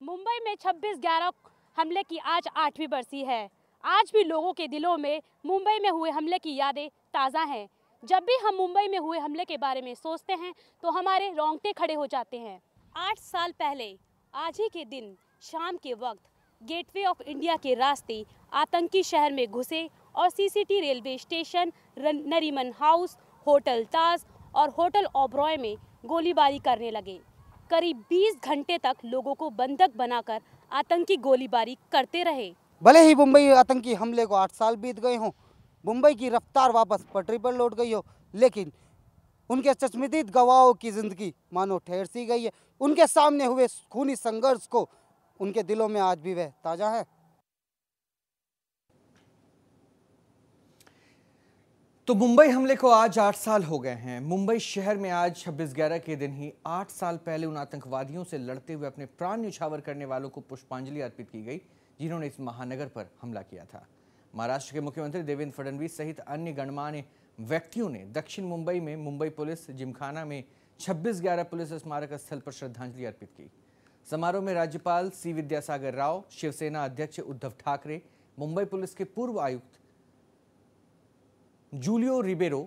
मुंबई में 26/11 हमले की आज 8वीं बरसी है। आज भी लोगों के दिलों में मुंबई में हुए हमले की यादें ताज़ा हैं। जब भी हम मुंबई में हुए हमले के बारे में सोचते हैं तो हमारे रोंगटे खड़े हो जाते हैं। 8 साल पहले आज ही के दिन शाम के वक्त गेटवे ऑफ इंडिया के रास्ते आतंकी शहर में घुसे और CST railway station, Nariman House, hotel Taj और होटल ओबरॉय में गोलीबारी करने लगे। करीब 20 घंटे तक लोगों को बंधक बनाकर आतंकी गोलीबारी करते रहे। भले ही मुंबई आतंकी हमले को 8 साल बीत गए हों, मुंबई की रफ्तार वापस पटरी पर लौट गई हो, लेकिन उनके चश्मदीद गवाहों की जिंदगी मानो ठहर सी गई है। उनके सामने हुए खूनी संघर्ष को उनके दिलों में आज भी वह ताजा है। तो मुंबई हमले को आज 8 साल हो गए हैं। मुंबई शहर में आज 26/11 के दिन ही 8 साल पहले उन आतंकवादियों से लड़ते हुए अपने प्राण न्यौछावर करने वालों को पुष्पांजलि अर्पित की गई जिन्होंने इस महानगर पर हमला किया था। महाराष्ट्र के मुख्यमंत्री देवेंद्र फडणवीस सहित अन्य गणमान्य व्यक्तियों ने दक्षिण मुंबई में मुंबई पुलिस जिमखाना में 26/11 पुलिस स्मारक स्थल पर श्रद्धांजलि अर्पित की। समारोह में राज्यपाल सी विद्यासागर राव, शिवसेना अध्यक्ष उद्धव ठाकरे, मुंबई पुलिस के पूर्व आयुक्त जूलियो रिबेरो,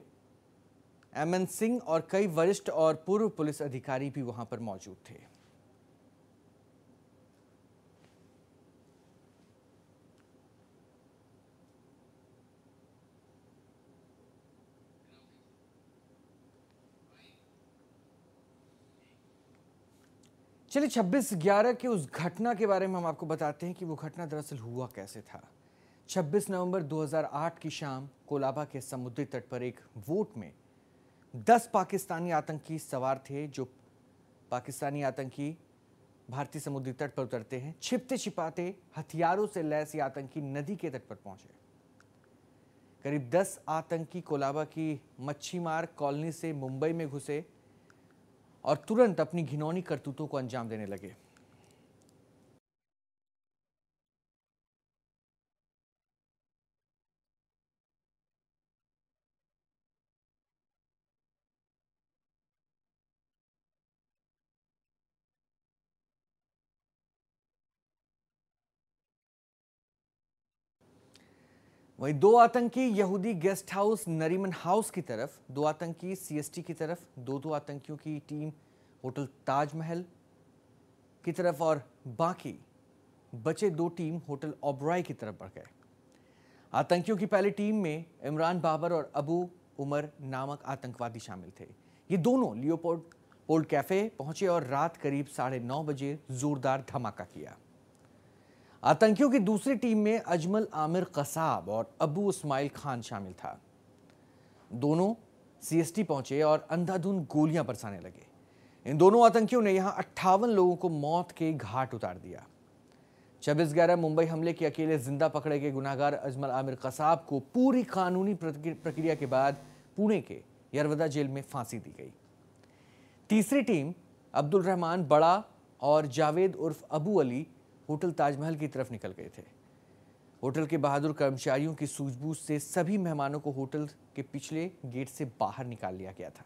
एमएन सिंह और कई वरिष्ठ और पूर्व पुलिस अधिकारी भी वहां पर मौजूद थे। चलिए 26/11 के उस घटना के बारे में हम आपको बताते हैं कि वो घटना दरअसल हुआ कैसे था। 26 नवंबर 2008 की शाम कोलाबा के समुद्री तट पर एक वोट में 10 पाकिस्तानी आतंकी सवार थे। जो पाकिस्तानी आतंकी भारतीय समुद्री तट पर उतरते हैं, छिपते छिपाते हथियारों से लैस ये आतंकी नदी के तट पर पहुंचे। करीब 10 आतंकी कोलाबा की मच्छीमार कॉलोनी से मुंबई में घुसे और तुरंत अपनी घिनौनी करतूतों को अंजाम देने लगे। वहीं 2 आतंकी यहूदी गेस्ट हाउस नरीमन हाउस की तरफ, 2 आतंकी सीएसटी की तरफ, 2 आतंकियों की टीम होटल ताजमहल की तरफ और बाकी बचे 2 टीम होटल ओबरॉय की तरफ बढ़ गए। आतंकियों की पहली टीम में इमरान बाबर और अबू उमर नामक आतंकवादी शामिल थे। ये दोनों लियोपोल्ड कैफे पहुंचे और रात करीब 9:30 बजे जोरदार धमाका किया। आतंकियों की दूसरी टीम में अजमल आमिर कसाब और अबू इस्माइल खान शामिल था। दोनों सीएसटी पहुंचे और अंधाधुंध गोलियां बरसाने लगे। इन दोनों आतंकियों ने यहां 58 लोगों को मौत के घाट उतार दिया। 26/11 मुंबई हमले के अकेले जिंदा पकड़े गए गुनाहगार अजमल आमिर कसाब को पूरी कानूनी प्रक्रिया के बाद पुणे के यरवदा जेल में फांसी दी गई। तीसरी टीम अब्दुल रहमान बड़ा और जावेद उर्फ अबू अली होटल ताजमहल की तरफ निकल गए थे। होटल के बहादुर कर्मचारियों की सूझबूझ से सभी मेहमानों को होटल के पिछले गेट से बाहर निकाल लिया गया था।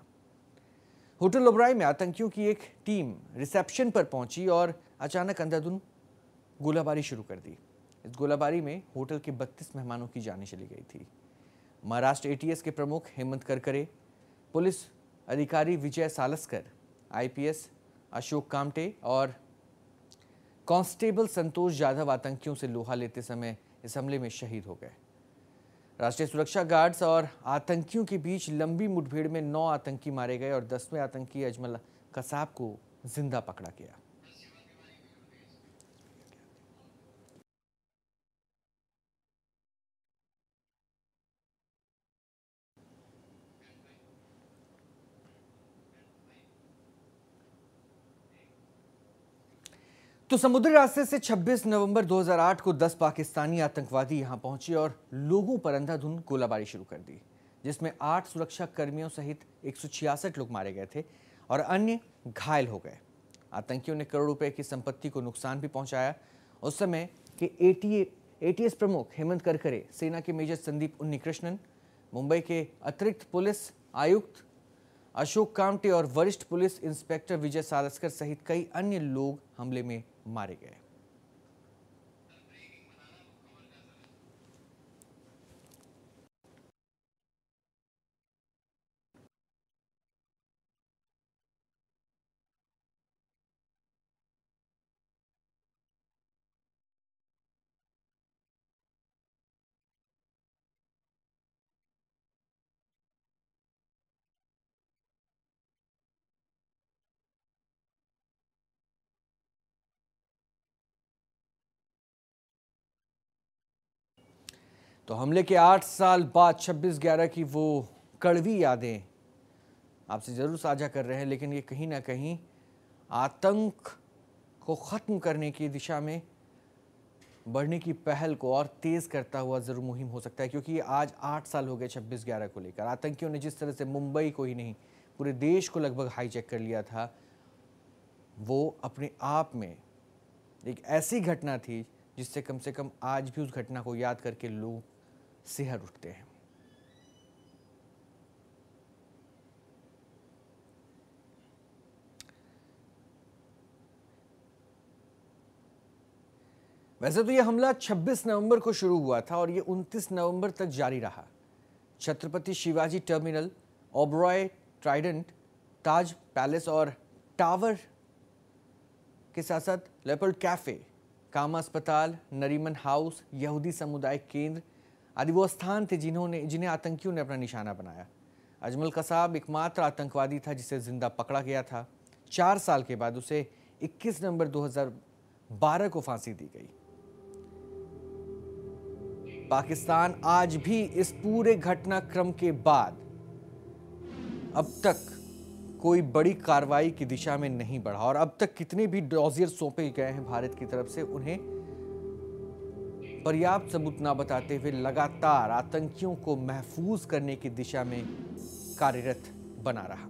होटल ओबराय में आतंकियों की एक टीम रिसेप्शन पर पहुंची और अचानक अंधाधुंध गोलाबारी शुरू कर दी। इस गोलाबारी में होटल के 32 मेहमानों की जानें चली गई थी। महाराष्ट्र एटीएस के प्रमुख हेमंत करकरे, पुलिस अधिकारी विजय सालस्कर, आईपीएस अशोक कामटे और कांस्टेबल संतोष यादव आतंकियों से लोहा लेते समय इस हमले में शहीद हो गए। राष्ट्रीय सुरक्षा गार्ड्स और आतंकियों के बीच लंबी मुठभेड़ में 9 आतंकी मारे गए और 10वें आतंकी अजमल कसाब को जिंदा पकड़ा गया। तो समुद्री रास्ते से 26 नवंबर 2008 को 10 पाकिस्तानी आतंकवादी यहां पहुंचे और लोगों पर अंधाधुंध गोलाबारी शुरू कर दी, जिसमें 8 सुरक्षा कर्मियों सहित 166 लोग मारे गए थे और अन्य घायल हो गए। आतंकियों ने करोड़ों रुपए की संपत्ति को नुकसान भी पहुंचाया। उस समय के एटीएस प्रमुख हेमंत करकरे, सेना के मेजर संदीप उन्नीकृष्णन, मुंबई के अतिरिक्त पुलिस आयुक्त अशोक कामटे और वरिष्ठ पुलिस इंस्पेक्टर विजय सालस्कर सहित कई अन्य लोग हमले में मारे गए। तो हमले के 8 साल बाद 26/11 की वो कड़वी यादें आपसे जरूर साझा कर रहे हैं, लेकिन ये कहीं ना कहीं आतंक को ख़त्म करने की दिशा में बढ़ने की पहल को और तेज़ करता हुआ ज़रूर मुहिम हो सकता है, क्योंकि आज 8 साल हो गए 26/11 को लेकर। आतंकियों ने जिस तरह से मुंबई को ही नहीं पूरे देश को लगभग हाईजैक कर लिया था, वो अपने आप में एक ऐसी घटना थी जिससे कम से कम आज भी उस घटना को याद करके लोग सिहर उठते हैं। वैसे तो यह हमला 26 नवंबर को शुरू हुआ था और यह 29 नवंबर तक जारी रहा। छत्रपति शिवाजी टर्मिनल, ओबरॉय ट्राइडेंट, ताज पैलेस और टावर के साथ साथ लेपर्ड कैफे, कामा अस्पताल, नरीमन हाउस, यहूदी समुदाय केंद्र आदि वो स्थान थे जिन्हें आतंकियों ने अपना निशाना बनाया। अजमल कसाब एकमात्र आतंकवादी था जिसे जिंदा पकड़ा गया था। 4 साल के बाद उसे 21 नवंबर 2012 को फांसी दी गई। पाकिस्तान आज भी इस पूरे घटनाक्रम के बाद अब तक कोई बड़ी कार्रवाई की दिशा में नहीं बढ़ा और अब तक कितने भी डॉजियर सौंपे गए हैं भारत की तरफ से, उन्हें पर्याप्त सबूत ना बताते हुए लगातार आतंकियों को महफूज करने की दिशा में कार्यरत बना रहा।